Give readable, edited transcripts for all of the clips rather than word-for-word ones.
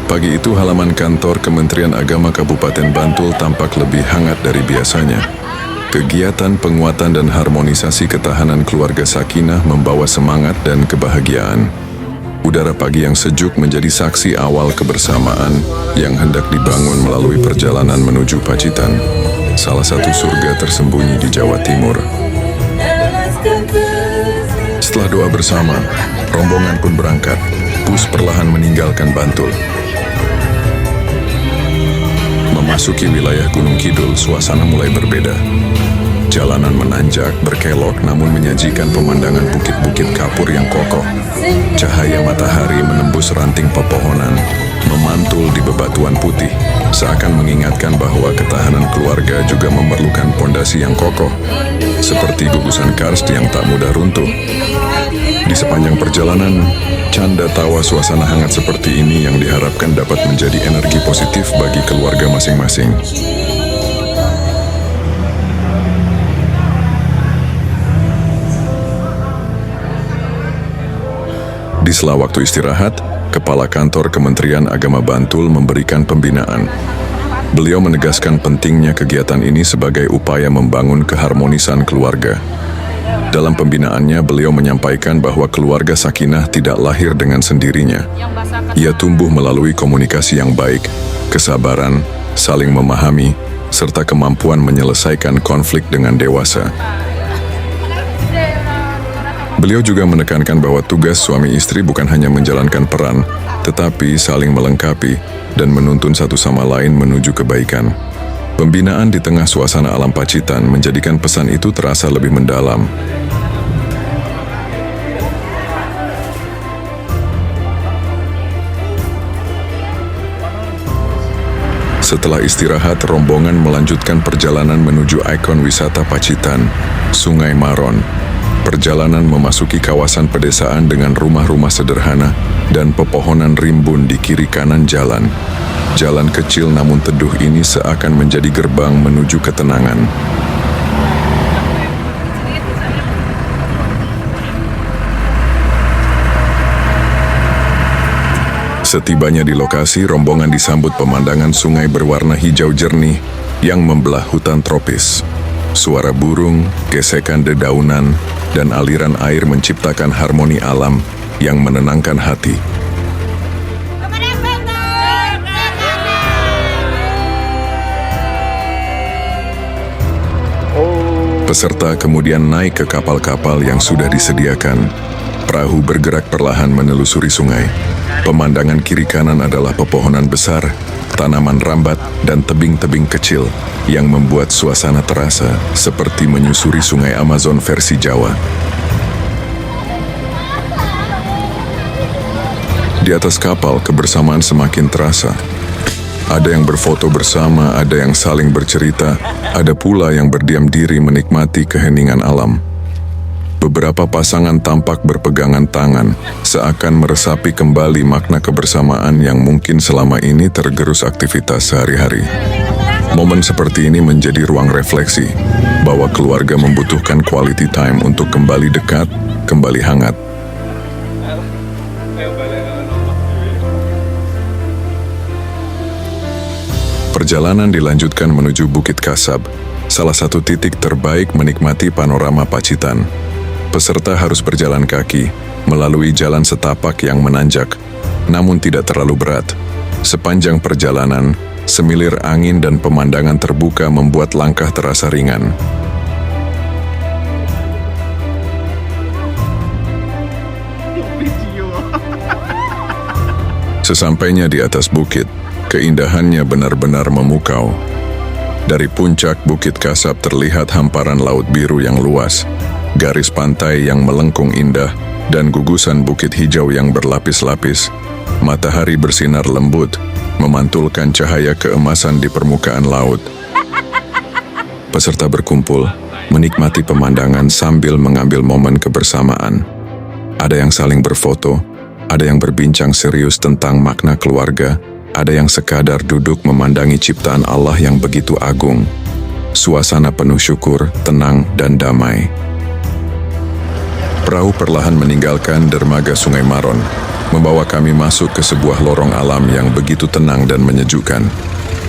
Pagi itu halaman kantor Kementerian Agama Kabupaten Bantul tampak lebih hangat dari biasanya. Kegiatan penguatan dan harmonisasi ketahanan keluarga Sakinah membawa semangat dan kebahagiaan. Udara pagi yang sejuk menjadi saksi awal kebersamaan yang hendak dibangun melalui perjalanan menuju Pacitan, salah satu surga tersembunyi di Jawa Timur. Setelah doa bersama, rombongan pun berangkat. Bus perlahan meninggalkan Bantul. Memasuki wilayah Gunung Kidul, suasana mulai berbeda. Jalanan menanjak, berkelok, namun menyajikan pemandangan bukit-bukit kapur yang kokoh. Cahaya matahari menembus ranting pepohonan, memantul di bebatuan putih, seakan mengingatkan bahwa ketahanan keluarga juga memerlukan pondasi yang kokoh, seperti gugusan karst yang tak mudah runtuh. Di sepanjang perjalanan, canda tawa suasana hangat seperti ini yang diharapkan dapat menjadi energi positif bagi keluarga masing-masing. Di sela waktu istirahat, Kepala Kantor Kementerian Agama Bantul memberikan pembinaan. Beliau menegaskan pentingnya kegiatan ini sebagai upaya membangun keharmonisan keluarga. Dalam pembinaannya, beliau menyampaikan bahwa keluarga Sakinah tidak lahir dengan sendirinya. Ia tumbuh melalui komunikasi yang baik, kesabaran, saling memahami, serta kemampuan menyelesaikan konflik dengan dewasa. Beliau juga menekankan bahwa tugas suami istri bukan hanya menjalankan peran, tetapi saling melengkapi dan menuntun satu sama lain menuju kebaikan. Pembinaan di tengah suasana alam Pacitan menjadikan pesan itu terasa lebih mendalam. Setelah istirahat, rombongan melanjutkan perjalanan menuju ikon wisata Pacitan, Sungai Maron. Perjalanan memasuki kawasan pedesaan dengan rumah-rumah sederhana dan pepohonan rimbun di kiri kanan jalan. Jalan kecil namun teduh ini seakan menjadi gerbang menuju ketenangan. Setibanya di lokasi, rombongan disambut pemandangan sungai berwarna hijau jernih yang membelah hutan tropis. Suara burung, gesekan dedaunan, dan aliran air menciptakan harmoni alam yang menenangkan hati. Peserta kemudian naik ke kapal-kapal yang sudah disediakan. Perahu bergerak perlahan menelusuri sungai. Pemandangan kiri kanan adalah pepohonan besar, tanaman rambat, dan tebing-tebing kecil yang membuat suasana terasa seperti menyusuri sungai Amazon versi Jawa. Di atas kapal, kebersamaan semakin terasa. Ada yang berfoto bersama, ada yang saling bercerita, ada pula yang berdiam diri menikmati keheningan alam. Beberapa pasangan tampak berpegangan tangan, seakan meresapi kembali makna kebersamaan yang mungkin selama ini tergerus aktivitas sehari-hari. Momen seperti ini menjadi ruang refleksi, bahwa keluarga membutuhkan quality time untuk kembali dekat, kembali hangat. Perjalanan dilanjutkan menuju Bukit Kasab, salah satu titik terbaik menikmati panorama Pacitan. Peserta harus berjalan kaki, melalui jalan setapak yang menanjak, namun tidak terlalu berat. Sepanjang perjalanan, semilir angin dan pemandangan terbuka membuat langkah terasa ringan. Sesampainya di atas bukit, keindahannya benar-benar memukau. Dari puncak Bukit Kasab terlihat hamparan laut biru yang luas, garis pantai yang melengkung indah, dan gugusan bukit hijau yang berlapis-lapis. Matahari bersinar lembut, memantulkan cahaya keemasan di permukaan laut. Peserta berkumpul, menikmati pemandangan sambil mengambil momen kebersamaan. Ada yang saling berfoto, ada yang berbincang serius tentang makna keluarga, ada yang sekadar duduk memandangi ciptaan Allah yang begitu agung. Suasana penuh syukur, tenang, dan damai. Perahu perlahan meninggalkan dermaga Sungai Maron. membawa kami masuk ke sebuah lorong alam yang begitu tenang dan menyejukkan.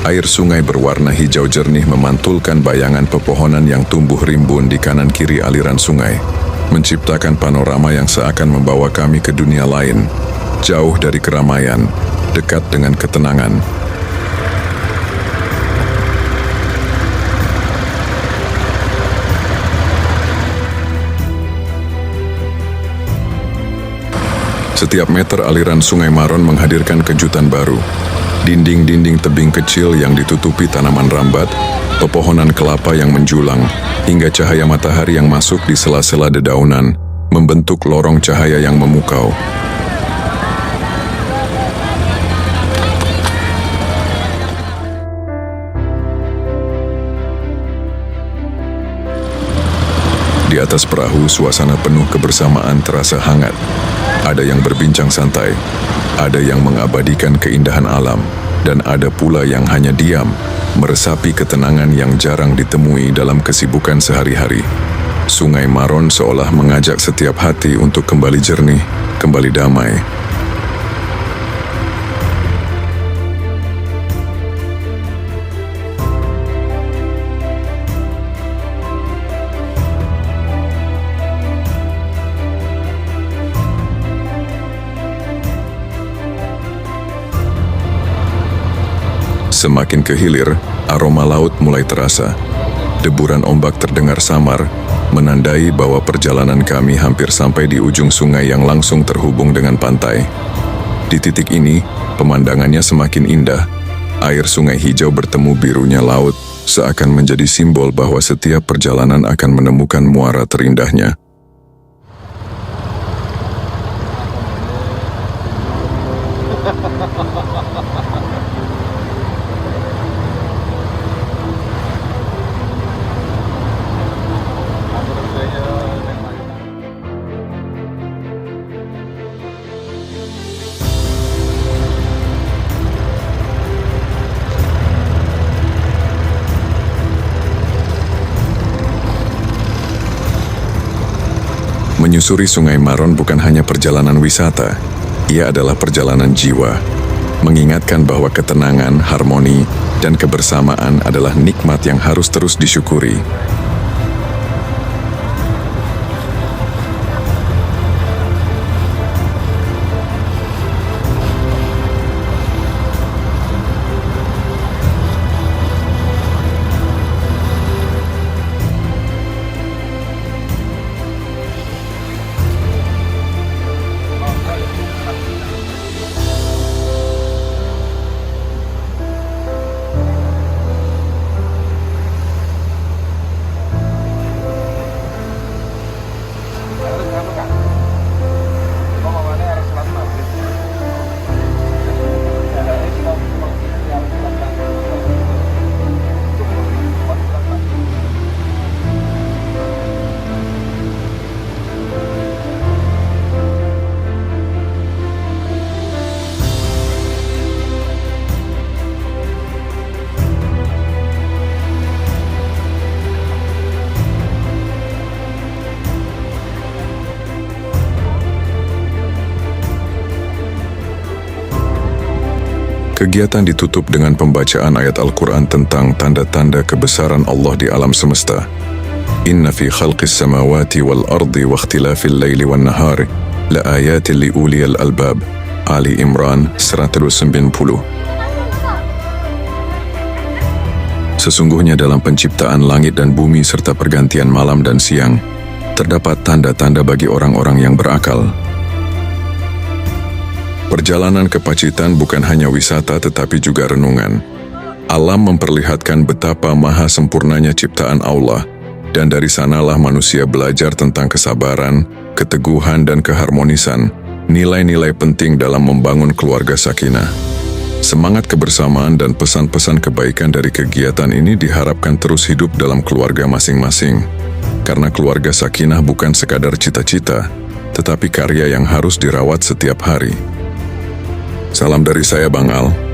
Air sungai berwarna hijau jernih memantulkan bayangan pepohonan yang tumbuh rimbun di kanan kiri aliran sungai, menciptakan panorama yang seakan membawa kami ke dunia lain, jauh dari keramaian, dekat dengan ketenangan. Setiap meter aliran Sungai Maron menghadirkan kejutan baru. Dinding-dinding tebing kecil yang ditutupi tanaman rambat, pepohonan kelapa yang menjulang, hingga cahaya matahari yang masuk di sela-sela dedaunan, membentuk lorong cahaya yang memukau. Di atas perahu, suasana penuh kebersamaan terasa hangat. Ada yang berbincang santai, ada yang mengabadikan keindahan alam, dan ada pula yang hanya diam, meresapi ketenangan yang jarang ditemui dalam kesibukan sehari-hari. Sungai Maron seolah mengajak setiap hati untuk kembali jernih, kembali damai. Semakin ke hilir, aroma laut mulai terasa. Deburan ombak terdengar samar, menandai bahwa perjalanan kami hampir sampai di ujung sungai yang langsung terhubung dengan pantai. Di titik ini, pemandangannya semakin indah. Air sungai hijau bertemu birunya laut, seakan menjadi simbol bahwa setiap perjalanan akan menemukan muara terindahnya. Menyusuri Sungai Maron bukan hanya perjalanan wisata, ia adalah perjalanan jiwa, mengingatkan bahwa ketenangan, harmoni, dan kebersamaan adalah nikmat yang harus terus disyukuri. Kegiatan ditutup dengan pembacaan ayat Al-Quran tentang tanda-tanda kebesaran Allah di alam semesta. Inna fi khalqis samawati wal ardi wa ikhtilafil laili wan nahari la ayatin li ulil albab. Ali Imran 190. Sesungguhnya dalam penciptaan langit dan bumi serta pergantian malam dan siang, terdapat tanda-tanda bagi orang-orang yang berakal. Perjalanan ke Pacitan bukan hanya wisata tetapi juga renungan. Alam memperlihatkan betapa maha sempurnanya ciptaan Allah, dan dari sanalah manusia belajar tentang kesabaran, keteguhan, dan keharmonisan, nilai-nilai penting dalam membangun keluarga sakinah. Semangat kebersamaan dan pesan-pesan kebaikan dari kegiatan ini diharapkan terus hidup dalam keluarga masing-masing, karena keluarga sakinah bukan sekadar cita-cita, tetapi karya yang harus dirawat setiap hari. Salam dari saya, Bang Al.